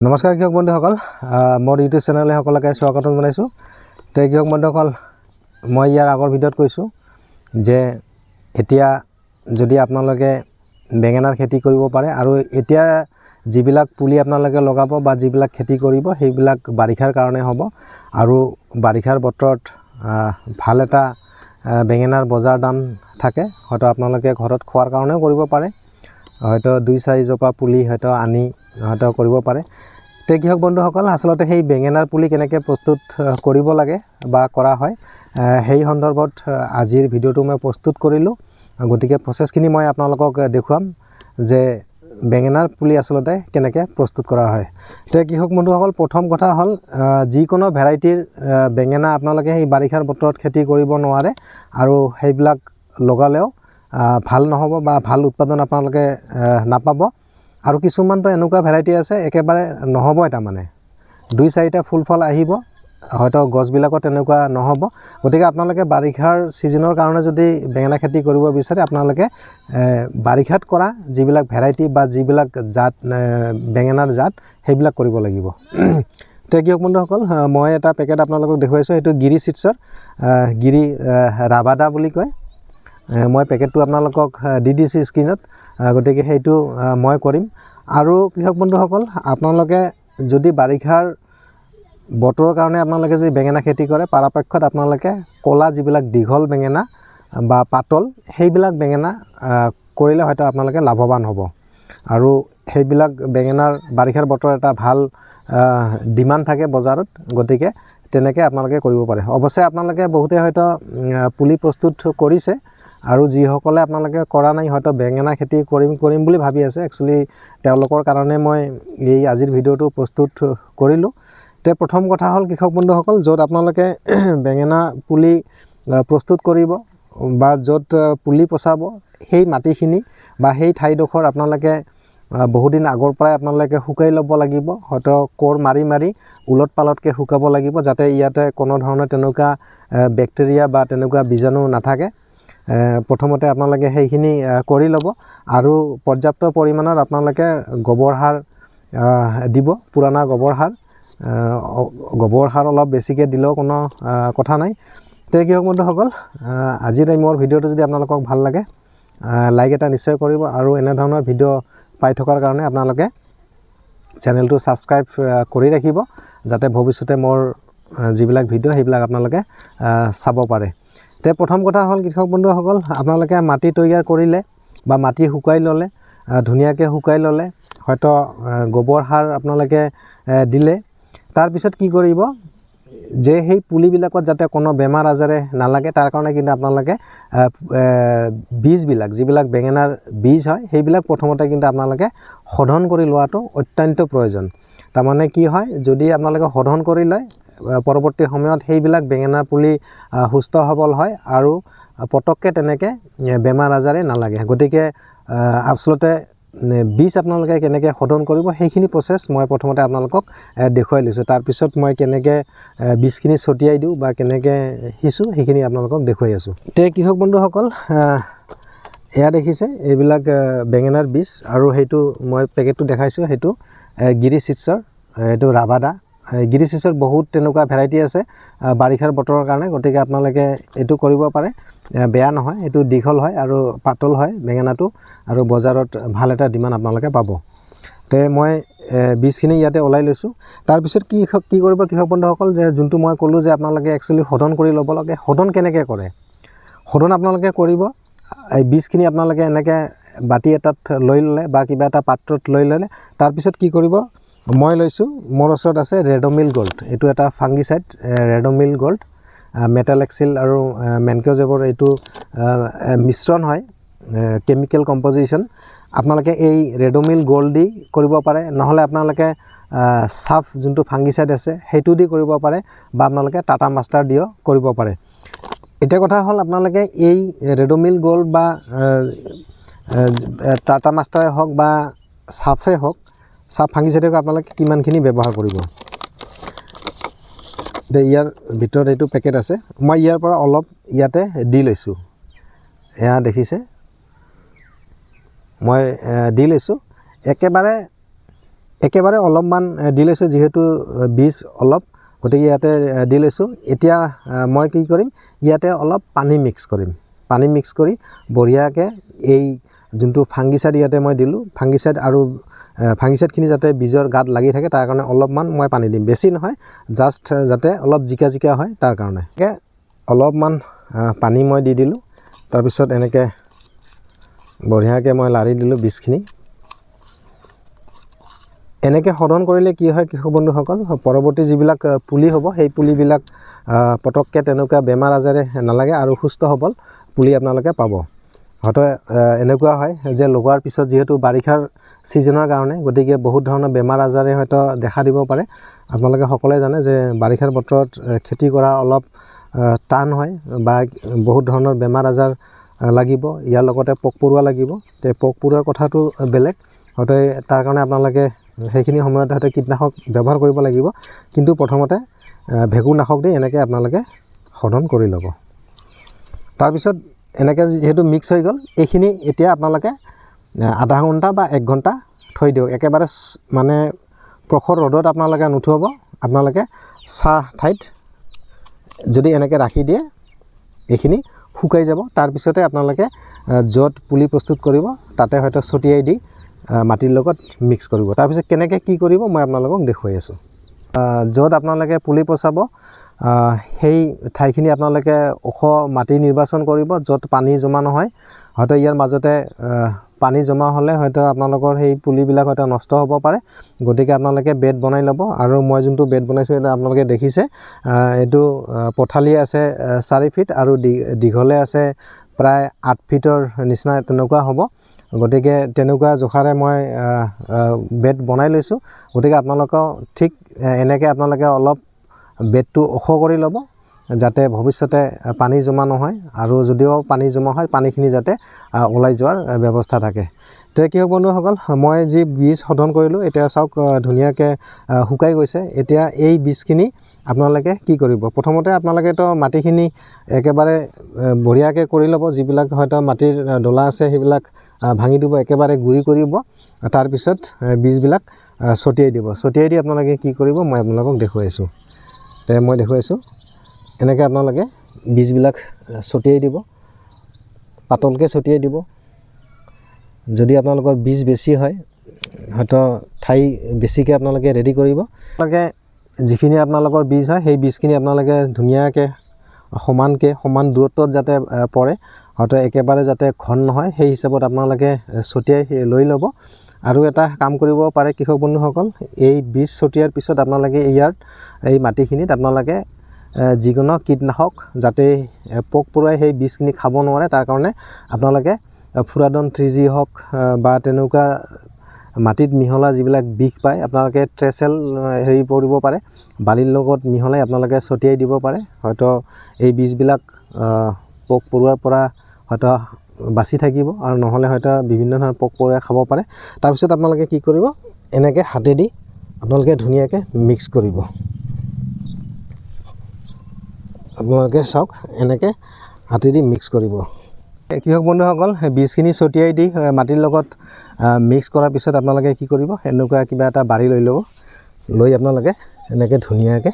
নমস্কাৰ কৃষক বন্ধুসকল, মোৰ ইউটিউব চেনেলে সকলোকে স্বাগতম জনাইছোঁ। কৃষক বন্ধুসকল, মই ইয়াৰ আগৰ ভিডিঅ'ত কৈছোঁ যে এতিয়া যদি আপোনালোকে বেঙেনাৰ খেতি কৰিব পাৰে আৰু এতিয়া যিবিলাক পুলি আপোনালোকে লগাব বা যিবিলাক খেতি কৰিব সেইবিলাক বাৰিষাৰ কাৰণে হ'ব আৰু বাৰিষাৰ বতৰত ভাল এটা বেঙেনাৰ বজাৰ দাম থাকে। হয়তো আপোনালোকে ঘৰত খোৱাৰ কাৰণেও কৰিব পাৰে, হয়তো 2-4 জোপা পুলি হয়তো আনি হয়তো কৰিব পাৰে। কৃষক বন্ধুসকল, আচলতে সেই বেঙেনাৰ পুলি কেনেকৈ প্ৰস্তুত কৰিব লাগে বা কৰা হয় সেই সন্দৰ্ভত আজিৰ ভিডিঅ'টো মই প্ৰস্তুত কৰিলোঁ। গতিকে প্ৰচেছখিনি মই আপোনালোকক দেখুৱাম যে বেঙেনাৰ পুলি আচলতে কেনেকৈ প্ৰস্তুত কৰা হয়। কৃষক বন্ধুসকল, প্ৰথম কথা হ'ল যিকোনো ভেৰাইটিৰ বেঙেনা আপোনালোকে সেই বাৰিষাৰ বতৰত খেতি কৰিব নোৱাৰে আৰু সেইবিলাক লগালেও ভাল নহ'ব বা ভাল উৎপাদন আপোনালোকে নাপাব। আৰু কিছুমানটো এনেকুৱা ভেৰাইটি আছে একেবাৰে নহ'বই, তাৰমানে 2-4টা ফুল ফল আহিব, হয়তো গছবিলাকত তেনেকুৱা নহ'ব। গতিকে আপোনালোকে বাৰিষাৰ ছিজনৰ কাৰণে যদি বেঙেনা খেতি কৰিব বিচাৰে আপোনালোকে বাৰিষাত কৰা যিবিলাক ভেৰাইটি বা যিবিলাক জাত বেঙেনাৰ জাত সেইবিলাক কৰিব লাগিব। কৃষক বন্ধুসকল, মই এটা পেকেট আপোনালোকক দেখুৱাইছোঁ, সেইটো গিৰি চিটছৰ গিৰি ৰাবাদা বুলি কয়। মই পেকেটটো আপোনালোকক দি দিছোঁ স্ক্ৰীনত, গতিকে সেইটো মই কৰিম। আৰু কৃষক বন্ধুসকল, আপোনালোকে যদি বাৰিষাৰ বতৰৰ কাৰণে আপোনালোকে যদি বেঙেনা খেতি কৰে, পৰাপক্ষত আপোনালোকে ক'লা যিবিলাক দীঘল বেঙেনা বা পাতল সেইবিলাক বেঙেনা কৰিলে হয়তো আপোনালোকে লাভৱান হ'ব। আৰু সেইবিলাক বেঙেনাৰ বাৰিষাৰ বতৰৰ এটা ভাল ডিমাণ্ড থাকে বজাৰত, গতিকে তেনেকৈ আপোনালোকে কৰিব পাৰে। অৱশ্যে আপোনালোকে বহুতে হয়তো পুলি প্ৰস্তুত কৰিছে আৰু যিসকলে আপোনালোকে কৰা নাই হয়তো বেঙেনা খেতি কৰিম বুলি ভাবি আছে, একচুৱেলি তেওঁলোকৰ কাৰণে মই এই আজিৰ ভিডিঅ'টো প্ৰস্তুত কৰিলোঁ। প্ৰথম কথা হ'ল কৃষক বন্ধুসকল, য'ত আপোনালোকে বেঙেনা পুলি প্ৰস্তুত কৰিব বা য'ত পুলি পচাব সেই মাটিখিনি বা সেই ঠাইডোখৰ আপোনালোকে বহুদিন আগৰ পৰাই আপোনালোকে শুকাই ল'ব লাগিব। হয়তো কোৰ মাৰি মাৰি ওলট পালটকৈ শুকাব লাগিব, যাতে ইয়াতে কোনো ধৰণৰ তেনেকুৱা বেক্টেৰিয়া বা তেনেকুৱা বীজাণু নাথাকে। প্ৰথমতে আপোনালোকে সেইখিনি কৰি ল'ব আৰু পৰ্যাপ্ত পৰিমাণৰ আপোনালোকে গোবৰ সাৰ দিব, পুৰণা গোবৰ সাৰ অলপ বেছিকৈ দিলেও কোনো কথা নাই। কৃষক বন্ধুসকল, আজিৰ মোৰ ভিডিঅ'টো যদি আপোনালোকক ভাল লাগে লাইক এটা নিশ্চয় কৰিব আৰু এনেধৰণৰ ভিডিঅ' পাই থকাৰ কাৰণে আপোনালোকে চেনেলটো ছাবস্ক্ৰাইব কৰি ৰাখিব, যাতে ভৱিষ্যতে মোৰ যিবিলাক ভিডিঅ' সেইবিলাক আপোনালোকে চাব পাৰে। প্ৰথম কথা হ'ল কৃষক বন্ধুসকল, আপোনালোকে মাটি তৈয়াৰ কৰিলে বা মাটি শুকাই ল'লে, ধুনীয়াকৈ শুকাই ল'লে, হয়তো গোবৰ সাৰ আপোনালোকে দিলে। তাৰপিছত কি কৰিব যে সেই পুলিবিলাকত যাতে কোনো বেমাৰ আজাৰে নালাগে তাৰ কাৰণে কিন্তু আপোনালোকে বীজবিলাক যিবিলাক বেঙেনাৰ বীজ হয় সেইবিলাক প্ৰথমতে কিন্তু আপোনালোকে শোধন কৰি লোৱাটো অত্যন্ত প্ৰয়োজন। তাৰমানে কি হয়, যদি আপোনালোকে শোধন কৰি লয় পৰৱৰ্তী সময়ত সেইবিলাক বেঙেনাৰ পুলি সুস্থ সবল হয় আৰু পটককৈ তেনেকৈ বেমাৰ আজাৰে নালাগে। গতিকে আচলতে বীজ আপোনালোকে কেনেকৈ শোধন কৰিব সেইখিনি প্ৰচেছ মই প্ৰথমতে আপোনালোকক দেখুৱাই লৈছোঁ। তাৰপিছত মই কেনেকৈ বীজখিনি ছটিয়াই দিওঁ বা কেনেকৈ সিঁচোঁ সেইখিনি আপোনালোকক দেখুৱাই আছোঁ। কৃষক বন্ধুসকল, এয়া দেখিছে এইবিলাক বেঙেনাৰ বীজ আৰু সেইটো মই পেকেটটো দেখাইছোঁ, সেইটো গিৰি চিটছৰ, এইটো ৰাবাদা। গিৰি চিটছৰ বহুত তেনেকুৱা ভেৰাইটি আছে বাৰিষাৰ বতৰৰ কাৰণে, গতিকে আপোনালোকে এইটো কৰিব পাৰে, বেয়া নহয়। এইটো দীঘল হয় আৰু পাতল হয় বেঙেনাটো আৰু বজাৰত ভাল এটা ডিমাণ্ড আপোনালোকে পাব। মই বীজখিনি ইয়াতে ওলাই লৈছোঁ। তাৰপিছত কি কৰিব কৃষক বন্ধুসকল, যে যোনটো মই ক'লোঁ যে আপোনালোকে একচুৱেলি শোধন কৰি ল'ব লাগে। শোধন কেনেকৈ কৰে? শোধন আপোনালোকে কৰিব, এই বীজখিনি আপোনালোকে এনেকৈ বাতি এটাত লৈ ল'লে বা কিবা এটা পাত্ৰত লৈ ল'লে। তাৰপিছত কি কৰিব, মই লৈছোঁ, মোৰ ওচৰত আছে ৰেডমিল গল্ড, এইটো এটা ফাংগিচাইড, ৰেডমিল গল্ড মেটালেক্সিল আৰু মেনক'জেবৰ এইটো মিশ্ৰণ হয়, কেমিকেল কম্প'জিশ্যন। আপোনালোকে এই ৰেডমিল গল্ড দি কৰিব পাৰে, নহ'লে আপোনালোকে চাফ যোনটো ফাংগিচাইড আছে সেইটো দি কৰিব পাৰে বা আপোনালোকে টাটা মাষ্টাৰ দিও কৰিব পাৰে। এতিয়া কথা হ'ল আপোনালোকে এই ৰেডমিল গল্ড বা টাটা মাষ্টাৰে হওক বা চাফে হওক, চাফ ফাংগিচাইডক আপোনালোকে কিমানখিনি ব্যৱহাৰ কৰিব। ইয়াৰ ভিতৰত এইটো পেকেট আছে, মই ইয়াৰ পৰা অলপ ইয়াতে দি লৈছোঁ। এয়া দেখিছে, মই দি লৈছোঁ। একেবাৰে একেবাৰে অলপমান দি লৈছোঁ, যিহেতু বীজ অলপ, গতিকে ইয়াতে দি লৈছোঁ। এতিয়া মই কি কৰিম, ইয়াতে অলপ পানী মিক্স কৰিম। পানী মিক্স কৰি বঢ়িয়াকৈ এই যোনটো ফাংগিচাইড ইয়াতে মই দিলোঁ, ফাংগিচাইড আৰু ফাংগিচাইডখিনি যাতে বীজৰ গাত লাগি থাকে তাৰ কাৰণে অলপমান মই পানী দিম, বেছি নহয়, জাষ্ট যাতে অলপ জিকা জিকা হয় তাৰ কাৰণে। অলপমান পানী মই দি দিলোঁ, তাৰপিছত এনেকৈ বঢ়িয়াকৈ মই লাৰি দিলোঁ বীজখিনি। এনেকৈ শোধন কৰিলে কি হয় কৃষক বন্ধুসকল, পৰৱৰ্তী যিবিলাক পুলি হ'ব সেই পুলিবিলাক পটককৈ তেনেকুৱা বেমাৰ আজাৰে নালাগে আৰু সুস্থ সবল পুলি আপোনালোকে পাব। হয়তো এনেকুৱা হয় যে লগোৱাৰ পিছত যিহেতু বাৰিষাৰ ছিজনৰ কাৰণে, গতিকে বহুত ধৰণৰ বেমাৰ আজাৰে হয়তো দেখা দিব পাৰে। আপোনালোকে সকলোৱে জানে যে বাৰিষাৰ বতৰত খেতি কৰা অলপ টান হয় বা বহুত ধৰণৰ বেমাৰ আজাৰ লাগিব, ইয়াৰ লগতে পোক পৰুৱা লাগিব। তে পোক পৰুৱাৰ কথাটো বেলেগ, হয়তো তাৰ কাৰণে আপোনালোকে সেইখিনি সময়ত হয়তো কীটনাশক ব্যৱহাৰ কৰিব লাগিব, কিন্তু প্ৰথমতে ভেঁকুৰনাশক দি এনেকৈ আপোনালোকে শোধন কৰি ল'ব। তাৰপিছত এনেকৈ যিহেতু মিক্স হৈ গ'ল, এইখিনি এতিয়া আপোনালোকে আধা ঘণ্টা বা 1 ঘণ্টা থৈ দিয়ক। একেবাৰে মানে প্ৰখৰ ৰ'দত আপোনালোকে নুথুৱাব, আপোনালোকে ছাঁ ঠাইত যদি এনেকৈ ৰাখি দিয়ে এইখিনি শুকাই যাব। তাৰপিছতে আপোনালোকে য'ত পুলি প্ৰস্তুত কৰিব তাতে হয়তো ছটিয়াই দি মাটিৰ লগত মিক্স কৰিব। তাৰপিছত কেনেকৈ কি কৰিব মই আপোনালোকক দেখুৱাই আছোঁ। য'ত আপোনালোকে পুলি পচাব সেই ঠাইখিনি আপোনালোকে ওখ মাটি নিৰ্বাচন কৰিব, য'ত পানী জমা নহয়। হয়তো ইয়াৰ মাজতে পানী জমা হ'লে হয়তো আপোনালোকৰ সেই পুলিবিলাক হয়তো নষ্ট হ'ব পাৰে, গতিকে আপোনালোকে বেড বনাই ল'ব। আৰু মই যোনটো বেড বনাইছোঁ এটা আপোনালোকে দেখিছে, এইটো পথালি আছে 4 ফিট আৰু দীঘলে আছে প্ৰায় 8 ফিটৰ নিচিনা তেনেকুৱা হ'ব। গতিকে তেনেকুৱা জোখাৰে মই বেড বনাই লৈছোঁ। গতিকে আপোনালোকেও ঠিক এনেকৈ আপোনালোকে অলপ বেডটো ওখ কৰি ল'ব, যাতে ভৱিষ্যতে পানী জমা নহয়, আৰু যদিও পানী জমা হয় পানীখিনি যাতে ওলাই যোৱাৰ ব্যৱস্থা থাকে। তো কৃষক বন্ধুসকল, মই যি বীজ শোধন কৰিলোঁ এতিয়া চাওক ধুনীয়াকৈ শুকাই গৈছে। এতিয়া এই বীজখিনি আপোনালোকে কি কৰিব, প্ৰথমতে আপোনালোকেতো মাটিখিনি একেবাৰে বঢ়িয়াকৈ কৰি ল'ব। যিবিলাক হয়তো মাটিৰ ডলা আছে সেইবিলাক ভাঙি দিব, একেবাৰে গুড়ি কৰিব। তাৰপিছত বীজবিলাক ছটিয়াই দিব। ছটিয়াই দি আপোনালোকে কি কৰিব মই আপোনালোকক দেখুৱাইছোঁ। তে মই দেখুৱাইছোঁ এনেকৈ আপোনালোকে বীজবিলাক ছটিয়াই দিব, পাতলকৈ ছটিয়াই দিব। যদি আপোনালোকৰ বীজ বেছি হয় হয়তো ঠাই বেছিকৈ আপোনালোকে ৰেডি কৰিব। আপোনালোকে যিখিনি আপোনালোকৰ বীজ হয় সেই বীজখিনি আপোনালোকে ধুনীয়াকৈ সমান দূৰত্বত যাতে পৰে, হয়তো একেবাৰে যাতে ঘন নহয়, সেই হিচাপত আপোনালোকে ছটিয়াই লৈ ল'ব। আৰু এটা কাম কৰিব পাৰে কৃষক বন্ধুসকল, এই বীজ ছটিয়াৰ পিছত আপোনালোকে এই মাটিখিনিত আপোনালোকে যিকোনো কীটনাশক যাতে পোক পৰুৱাই সেই বীজখিনি খাব নোৱাৰে তাৰ কাৰণে আপোনালোকে ফুৰাডন 3G হওক বা তেনেকুৱা মাটিত মিহলা যিবিলাক বিষ পায় আপোনালোকে ট্ৰেচেল হেৰি কৰিব পাৰে, বালিৰ লগত মিহলাই আপোনালোকে ছটিয়াই দিব পাৰে। হয়তো এই বীজবিলাক পোক পৰুৱাৰ পৰা হয়তো বাচি থাকিব, আৰু নহ'লে হয়তো বিভিন্ন ধৰণৰ পোক পৰুৱাই খাব পাৰে। তাৰপিছত আপোনালোকে কি কৰিব, এনেকৈ হাতেদি আপোনালোকে ধুনীয়াকৈ মিক্স কৰিব। আপোনালোকে চাওক এনেকৈ হাতেদি মিক্স কৰিব। কৃষক বন্ধুসকল, বীজখিনি ছটিয়াই দি মাটিৰ লগত মিক্স কৰাৰ পিছত আপোনালোকে কি কৰিব, এনেকুৱা কিবা এটা বাৰী লৈ ল'ব। লৈ আপোনালোকে এনেকৈ ধুনীয়াকৈ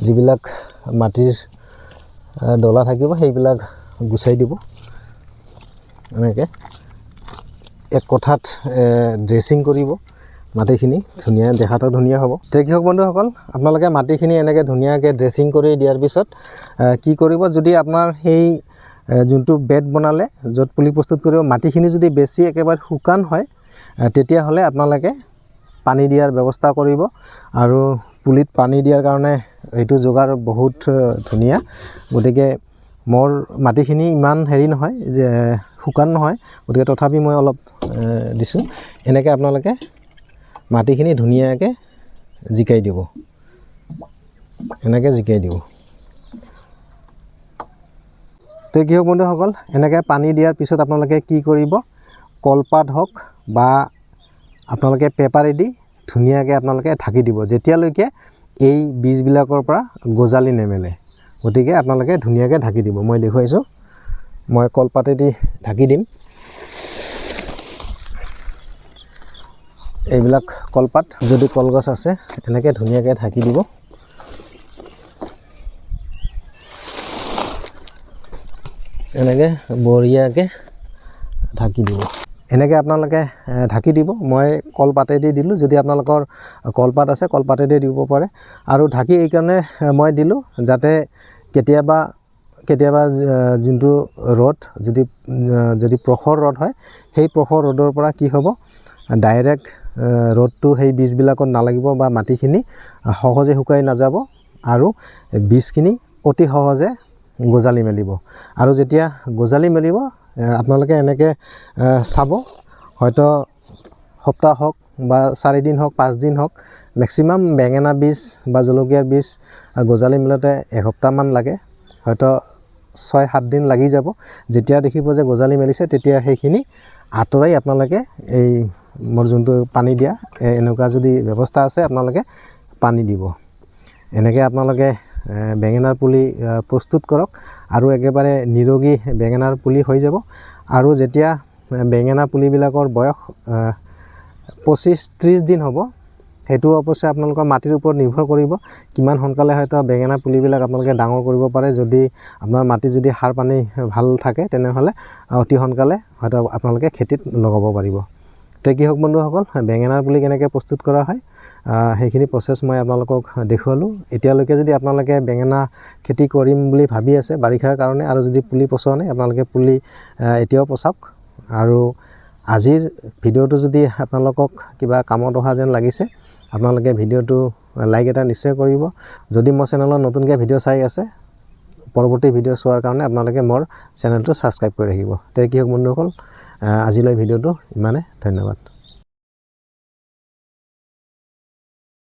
যিবিলাক মাটিৰ ডলা থাকিব সেইবিলাক গুচাই দিব। এনেকৈ এক কথাত ড্ৰেছিং কৰিব মাটিখিনি, ধুনীয়া দেখাটো ধুনীয়া হ'ব। কৃষক বন্ধুসকল, আপোনালোকে মাটিখিনি এনেকৈ ধুনীয়াকৈ ড্ৰেছিং কৰি দিয়াৰ পিছত কি কৰিব, যদি আপোনাৰ সেই যোনটো বেড বনালে য'ত পুলি প্ৰস্তুত কৰিব মাটিখিনি যদি বেছি একেবাৰে শুকান হয় তেতিয়াহ'লে আপোনালোকে পানী দিয়াৰ ব্যৱস্থা কৰিব। আৰু পুলিত পানী দিয়াৰ কাৰণে এইটো যোগাৰ বহুত ধুনীয়া। গতিকে মোৰ মাটিখিনি ইমান হেৰি নহয়, যে শুকান নহয়, গতিকে তথাপি মই অলপ দিছোঁ। এনেকৈ আপোনালোকে মাটিখিনি ধুনীয়াকৈ জিকাই দিব, এনেকৈ জিকাই দিব। তো কৃষক বন্ধুসকল, এনেকৈ পানী দিয়াৰ পিছত আপোনালোকে কি কৰিব, কলপাত হওক বা আপোনালোকে পেপাৰেদি ধুনীয়াকৈ আপোনালোকে ঢাকি দিব, যেতিয়ালৈকে এই বীজবিলাকৰ পৰা গজালি নেমেলে। গতিকে আপোনালোকে ধুনীয়াকৈ ঢাকি দিব। মই দেখুৱাইছোঁ, মই কলপাতেদি ঢাকি দিম। এইবিলাক কলপাত যদি কলগছ আছে এনেকৈ ধুনীয়াকৈ ঢাকি দিব। এনেকৈ বঢ়িয়াকৈ ঢাকি দিব। এনেকৈ আপোনালোকে ঢাকি দিব। মই কলপাতেদি দিলোঁ, যদি আপোনালোকৰ কলপাত আছে কলপাতেদি দিব পাৰে। আৰু ঢাকি এইকাৰণে মই দিলোঁ যাতে কেতিয়াবা যোনটো ৰ'দ যদি প্ৰখৰ ৰ'দ হয়, সেই প্ৰখৰ ৰ'দৰ পৰা কি হ'ব, ডাইৰেক্ট ৰ'দটো সেই বীজবিলাকত নালাগিব বা মাটিখিনি সহজে শুকাই নাযাব আৰু বীজখিনি অতি সহজে গজালি মেলিব। আৰু যেতিয়া গজালি মেলিব আপোনালোকে এনেকৈ চাব, হয়তো সপ্তাহ হওক বা 4 দিন হওক 5 দিন হওক, মেক্সিমাম বেঙেনা বীজ বা জলকীয়াৰ বীজ গজালি মেলোঁতে এসপ্তাহমান লাগে, হয়তো 6-7 দিন লাগি যাব। যেতিয়া দেখিব যে গজালি মেলিছে তেতিয়া সেইখিনি আঁতৰাই আপোনালোকে এই মোৰ যোনটো পানী দিয়া এনেকুৱা যদি ব্যৱস্থা আছে আপোনালোকে পানী দিব। এনেকৈ আপোনালোকে বেঙেনাৰ পুলি প্ৰস্তুত কৰক আৰু একেবাৰে নিৰোগী বেঙেনাৰ পুলি হৈ যাব। আৰু যেতিয়া বেঙেনা পুলিবিলাকৰ বয়স 25-30 দিন হ'ব, সেইটো অৱশ্যে আপোনালোকৰ মাটিৰ ওপৰত নিৰ্ভৰ কৰিব, কিমান সোনকালে হয়তো বেঙেনা পুলিবিলাক আপোনালোকে ডাঙৰ কৰিব পাৰে। যদি আপোনাৰ মাটি যদি সাৰ পানী ভাল থাকে তেনেহ'লে অতি সোনকালে হয়তো আপোনালোকে খেতিত লগাব পাৰিব। তে কৃষক বন্ধুসকল, বেঙেনাৰ পুলি কেনেকৈ প্ৰস্তুত কৰা হয় সেইখিনি প্ৰচেছ মই আপোনালোকক দেখুৱালোঁ। এতিয়ালৈকে যদি আপোনালোকে বেঙেনা খেতি কৰিম বুলি ভাবি আছে বাৰিষাৰ কাৰণে আৰু যদি পুলি পচোৱা নাই, আপোনালোকে পুলি এতিয়াও পচাওক। আৰু আজিৰ ভিডিঅ'টো যদি আপোনালোকক কিবা কামত অহা যেন লাগিছে, আপোনালোকে ভিডিঅ'টো লাইক এটা নিশ্চয় কৰিব। যদি মোৰ চেনেলত নতুনকৈ ভিডিঅ' চাই আছে, পৰৱৰ্তী ভিডিঅ' চোৱাৰ কাৰণে আপোনালোকে মোৰ চেনেলটো ছাবস্ক্ৰাইব কৰি ৰাখিব। তে কৃষক বন্ধুসকল, আজিলৈ ভিডিঅ'টো ইমানে, ধন্যবাদ।